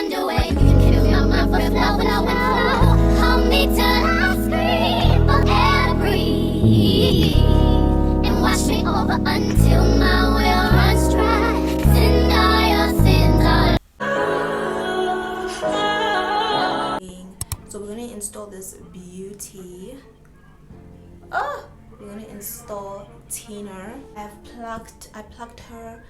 underway. You can kill my mind for flow, flow, flow. Hold me till I scream forever. And wash me over until my will runs dry. Zendaya, Zendaya. So we're gonna install this beauty. We're gonna install Tina. I plucked her,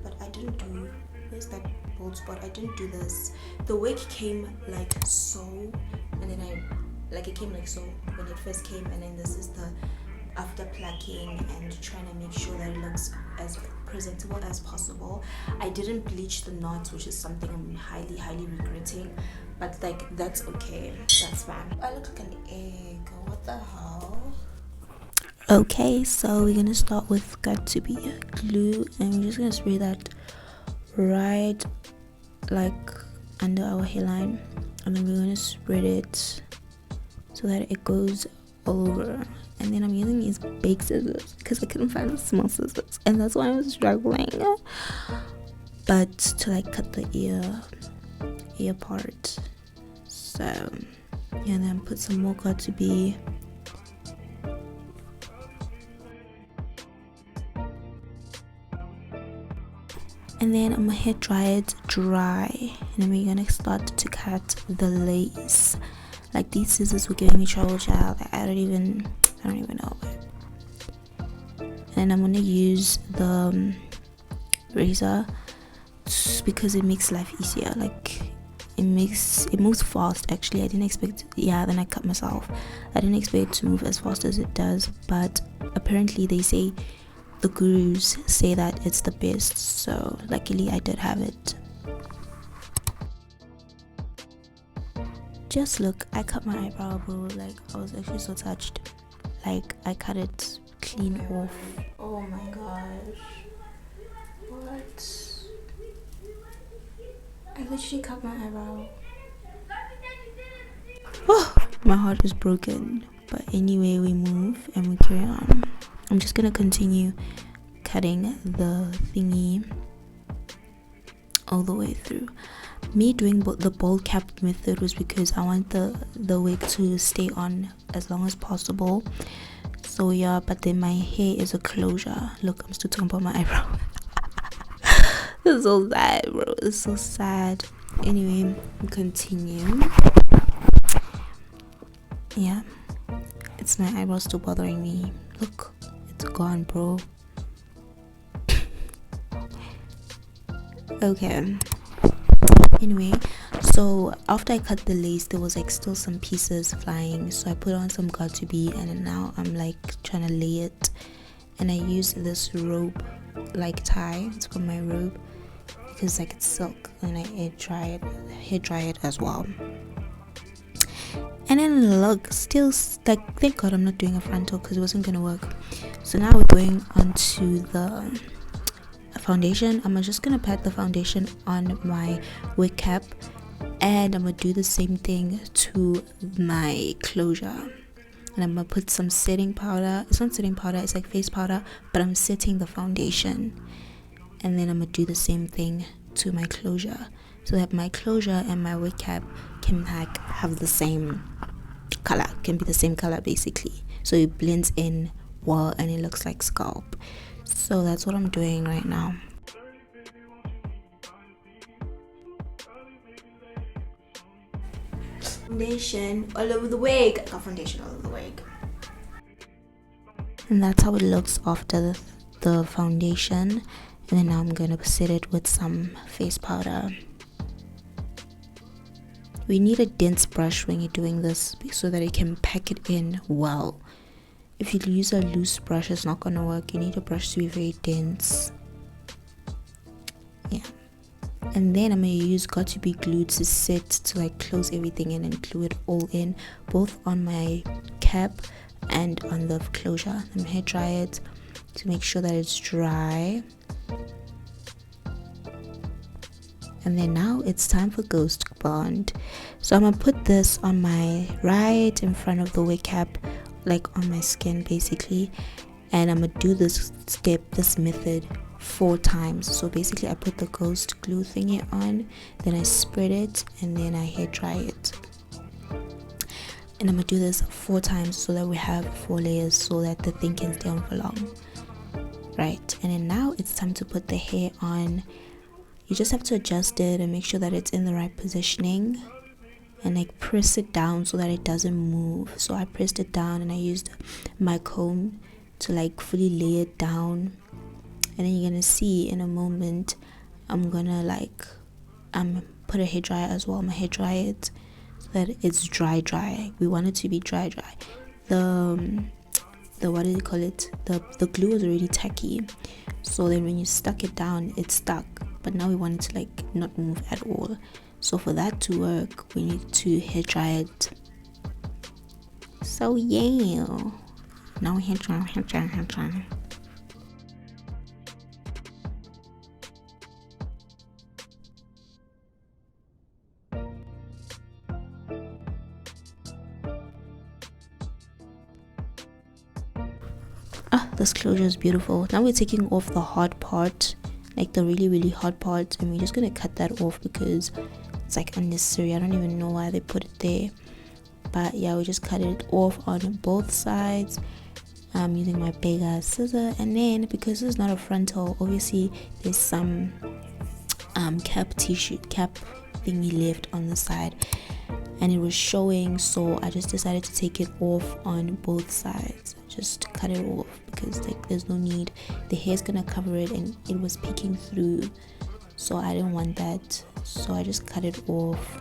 but I didn't do. Where's that bald spot? I didn't do this. The wig came like so, and then it came like so when it first came, and then this is the after plucking and trying to make sure that it looks as presentable as possible. I didn't bleach the knots, which is something I'm highly regretting, but like that's okay, that's fine. I look like an egg. What the hell? Okay, so we're gonna start with got to be glue, and we're just gonna spray that right like under our hairline, and then we're gonna spread it so that it goes all over. And then I'm using these big scissors because I couldn't find the small scissors, and that's why I was struggling. But to like cut the ear part. So yeah, and then put some more got to be. And then I'm gonna hair dry it dry, and then we're gonna start to cut the lace. Like these scissors were giving me trouble, child. I don't even know. And I'm gonna use the razor because it makes life easier. Like it moves fast. Actually, I didn't expect. Then I cut myself. I didn't expect it to move as fast as it does, but apparently they say. The gurus say that it's the best, so luckily I did have it. Just look, I cut my eyebrow, bro. Like I was actually so touched. Like I cut it clean off. Oh my gosh. What? I literally cut my eyebrow. Oh, my heart is broken. But anyway, we move and we carry on. I'm just gonna continue cutting the thingy all the way through. Me doing the bald cap method was because I want the wig to stay on as long as possible. So yeah, but then my hair is a closure. Look, I'm still talking about my eyebrow. This is so sad, bro. It's so sad. Anyway, continue. Yeah, it's my eyebrows still bothering me. Look, it's gone, bro. Okay. Anyway, so after I cut the lace, there was like still some pieces flying, so I put on some got to be, and now I'm like trying to lay it, and I use this rope like tie. It's for my robe because like it's silk, and I hair dry it as well. And then look, still like thank god I'm not doing a frontal because it wasn't gonna work. So now we're going on to the foundation. I'm just gonna pat the foundation on my wig cap, and I'm gonna do the same thing to my closure. And I'm gonna put some setting powder. It's not setting powder, it's like face powder, but I'm setting the foundation. And then I'm gonna do the same thing to my closure, so that my closure and my wig cap can like have the same color, can be the same color basically, so it blends in well and it looks like scalp. So that's what I'm doing right now. Foundation all over the wig. I got foundation all over the wig, and that's how it looks after the foundation. And then now I'm gonna set it with some face powder. We need a dense brush when you're doing this so that it can pack it in well. If you use a loose brush, it's not gonna work. You need a brush to be very dense. Yeah. And then I'm gonna use got to be glue to set, to like close everything in and glue it all in, both on my cap and on the closure. I'm gonna hair dry it to make sure that it's dry. And then now it's time for ghost bond. So I'm gonna put this on my right in front of the wig cap, like on my skin basically, and I'm gonna do this method 4 times. So basically I put the ghost glue thingy on, then I spread it, and then I hair dry it. And I'm gonna do this 4 times so that we have 4 layers so that the thing can stay on for long. Right, and then now it's time to put the hair on. You just have to adjust it and make sure that it's in the right positioning, and like press it down so that it doesn't move. So I pressed it down and I used my comb to like fully lay it down. And then you're gonna see in a moment I'm gonna like put a hair dryer as well. I'm gonna hair dry it so that it's dry. We want it to be dry. The what do you call it, the glue is already tacky, so then when you stuck it down it's stuck, but now we want it to like not move at all. So for that to work we need to hair dry it. So yeah, now we hair dry. This closure is beautiful. Now we're taking off the hard part, like the really hard part, and we're just gonna cut that off because it's like unnecessary. I don't even know why they put it there, but yeah, we just cut it off on both sides. I'm using my big ass scissor, and then because this is not a frontal, obviously there's some cap thingy left on the side, and it was showing, so I just decided to take it off on both sides. Just cut it off because like there's no need. The hair's gonna cover it and it was peeking through, so I didn't want that, so I just cut it off.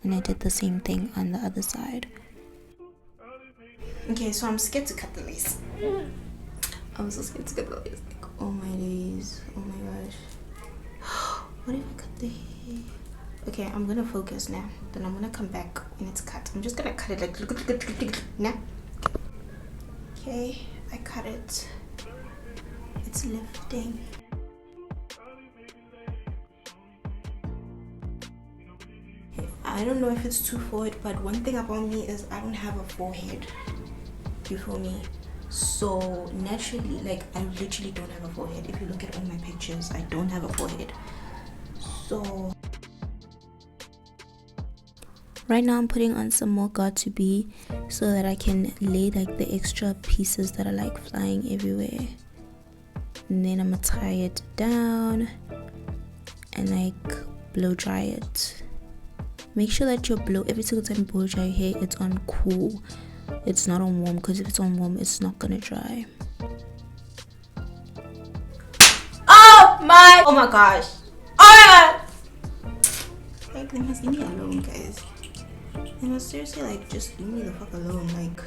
And I did the same thing on the other side. Okay, so I'm scared to cut the lace. I'm so scared to cut the lace. Like, oh my days, oh my gosh. What if I cut the hair? Okay, I'm gonna focus now. Then I'm gonna come back when it's cut. I'm just gonna cut it like now. Okay, I cut it. It's lifting. I don't know if it's too forward, but one thing about me is I don't have a forehead. You feel me? So naturally, like I literally don't have a forehead. If you look at all my pictures, I don't have a forehead. So right now I'm putting on some more got2b so that I can lay like the extra pieces that are like flying everywhere, and then I'm gonna tie it down and like blow dry it. Make sure that your blow, every single time you blow dry your hair, it's on cool, it's not on warm, because if it's on warm it's not gonna dry. Oh my gosh, oh my god, like they must leave me alone, guys. They must seriously like just leave me the fuck alone. Like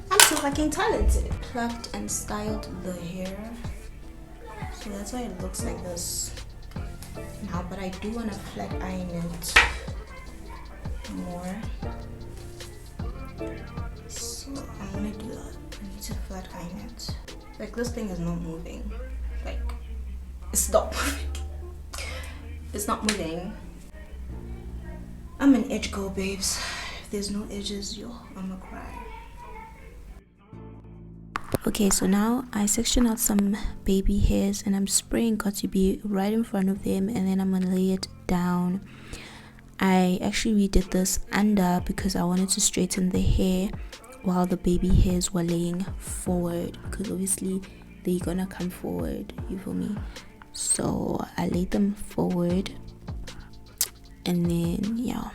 I'm so fucking talented. Plucked and styled the hair, so that's why it looks like this now, but I do want to flat iron it more, so I'm gonna do that. I need to flat iron it. Like this thing is not moving, like it's not moving. It's not moving. I'm an edge girl, babes. If there's no edges, yo, I'ma cry. Okay, so now I section out some baby hairs and I'm spraying got2b right in front of them, and then I'm gonna lay it down. I actually redid this under because I wanted to straighten the hair while the baby hairs were laying forward, because obviously they're gonna come forward, you feel me? So I laid them forward, and then yeah.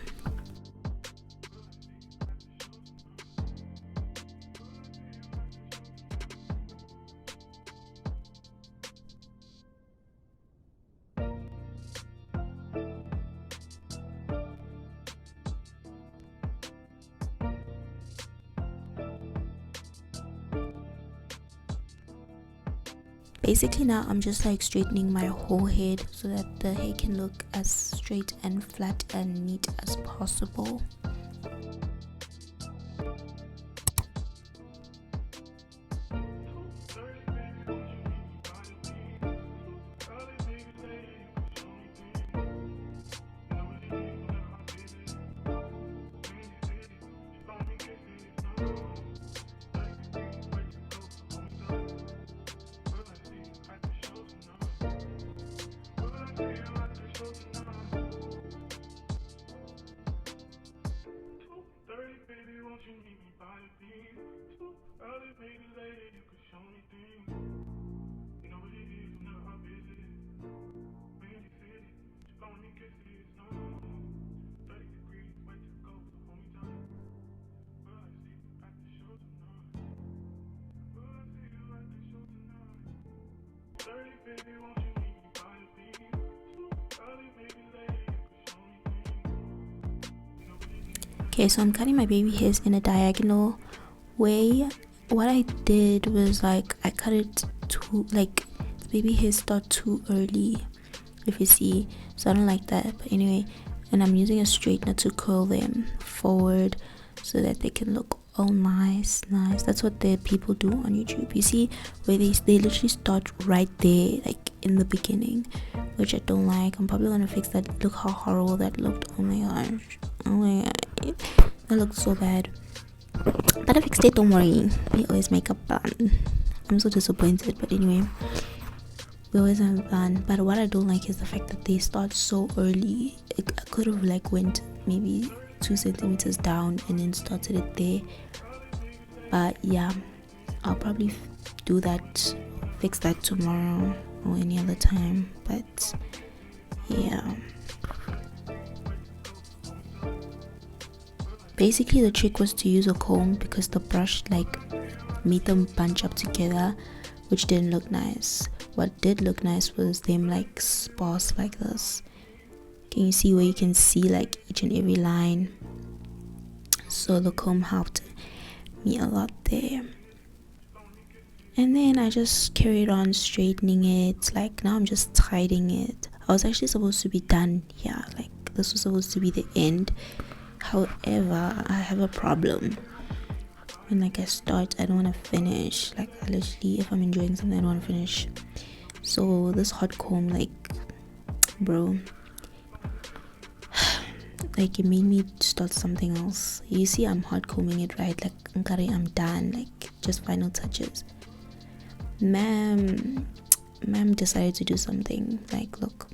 Basically now I'm just like straightening my whole head so that the hair can look as straight and flat and neat as possible. Okay, so I'm cutting my baby hairs in a diagonal way. What I did was like I cut it too, like the baby hairs start too early, if you see, so I don't like that. But anyway, and I'm using a straightener to curl them forward so that they can look all nice. That's what the people do on YouTube. You see where they literally start right there, like in the beginning, which I don't like. I'm probably gonna fix that. Look how horrible that looked. Oh my gosh, that looked so bad. But I fixed it, don't worry. We always make a plan. I'm so disappointed, but anyway, we always have a plan. But what I don't like is the fact that they start so early. I could have like went maybe 2 centimeters down and then started it there. But yeah, I'll probably do that, fix that tomorrow or any other time. But yeah, basically the trick was to use a comb because the brush like made them bunch up together, which didn't look nice. What did look nice was them like sparse like this. Can you see where you can see like each and every line? So the comb helped me a lot there. And then I just carried on straightening it. Like now I'm just tidying it. I was actually supposed to be done here, like this was supposed to be the end. However, I have a problem. When like I start, I don't want to finish. Like I literally, if I'm enjoying something, I don't want to finish. So this hot comb, like, bro, like it made me start something else. You see, I'm hot combing it, right? Like I'm done. Like just final touches. Ma'am decided to do something. Like, look.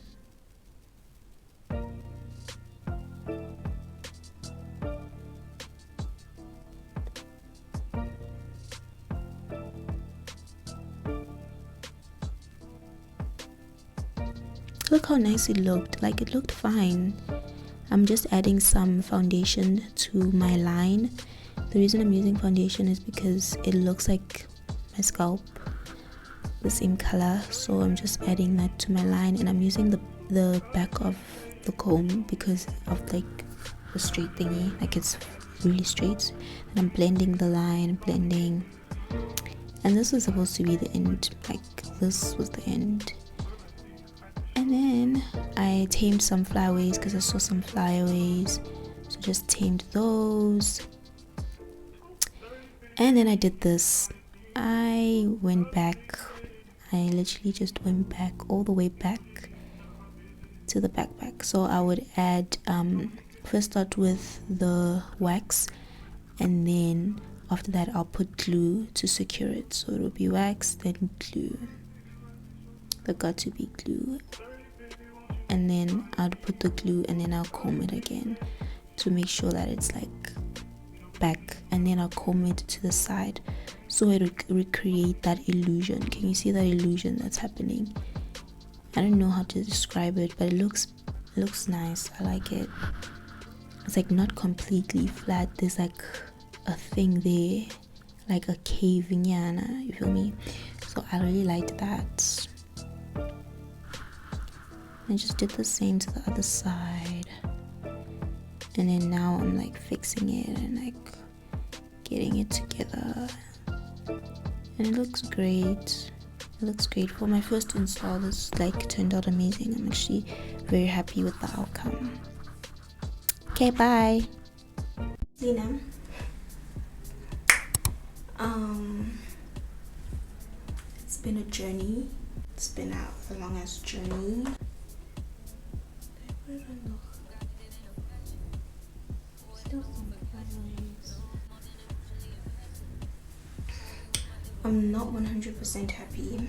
Look how nice it looked. Like it looked fine. I'm just adding some foundation to my line. The reason I'm using foundation is because it looks like my scalp, the same color. So I'm just adding that to my line, and I'm using the back of the comb because of like the straight thingy. Like it's really straight, and I'm blending the line, and this was supposed to be the end. Like this was the end. And then I tamed some flyaways because I saw some flyaways, so just tamed those. And then I did this. I literally just went back all the way back to the backpack. So I would add first start with the wax, and then after that I'll put glue to secure it. So it will be wax, then glue. The got to be glue, and then I'll put the glue, and then I'll comb it again to make sure that it's like back, and then I'll comb it to the side so it recreate that illusion. Can you see that illusion that's happening? I don't know how to describe it, but it looks nice. I like it. It's like not completely flat. There's like a thing there, like a caving, you feel me? So I really liked that. I just did the same to the other side, and then now I'm like fixing it and like getting it together, and it looks great. It looks great. For my first install, this like turned out amazing. I'm actually very happy with the outcome. Okay, bye. Zina. It's been a journey. It's been a long ass journey. I'm not 100% happy.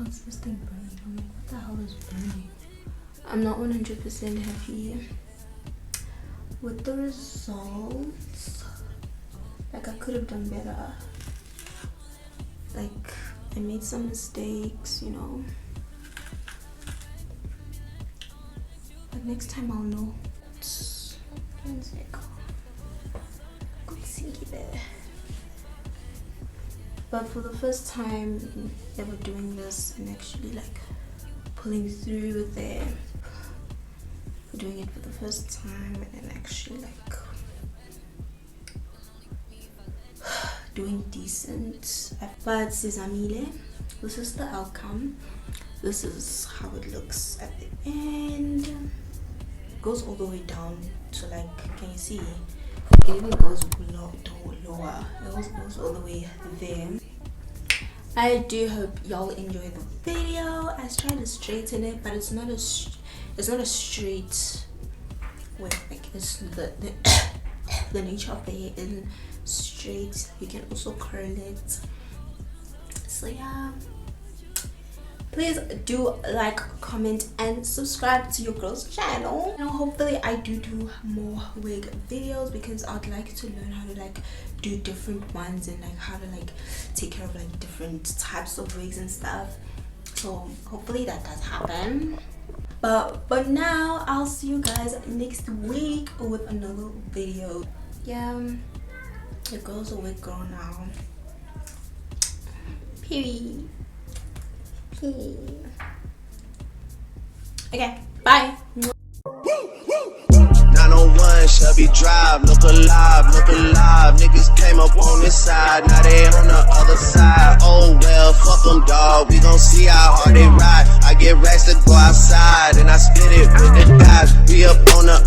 fuck is this thing burning? I'm like, what the hell is burning? I'm not 100% happy with the results. Like, I could have done better. Like, I made some mistakes, you know. But next time I'll know. But for the first time ever doing this and actually like pulling through with it, doing it for the first time and actually like doing decent. But Sizamile, this is the outcome. This is how it looks at the end. It goes all the way down to like, can you see? It even goes lower. It also goes all the way there. I do hope y'all enjoy the video. I tried to straighten it, but it's not a straight way. Like, it's the nature of the hair isn't straight. You can also curl it. So yeah, please do like, comment, and subscribe to your girl's channel. Now hopefully I do more wig videos, because I'd like to learn how to like do different ones and like how to like take care of like different types of wigs and stuff. So hopefully that does happen. But now I'll see you guys next week with another video. Yeah, the girl's a wig girl now. Period. Okay, bye. 901 Shelby Drive, look alive, niggas came up on this side, now they on the other side. Oh well, fuck them dawg, we gon' see how hard they ride. I get racks to go outside and I split it with the guys, we up on the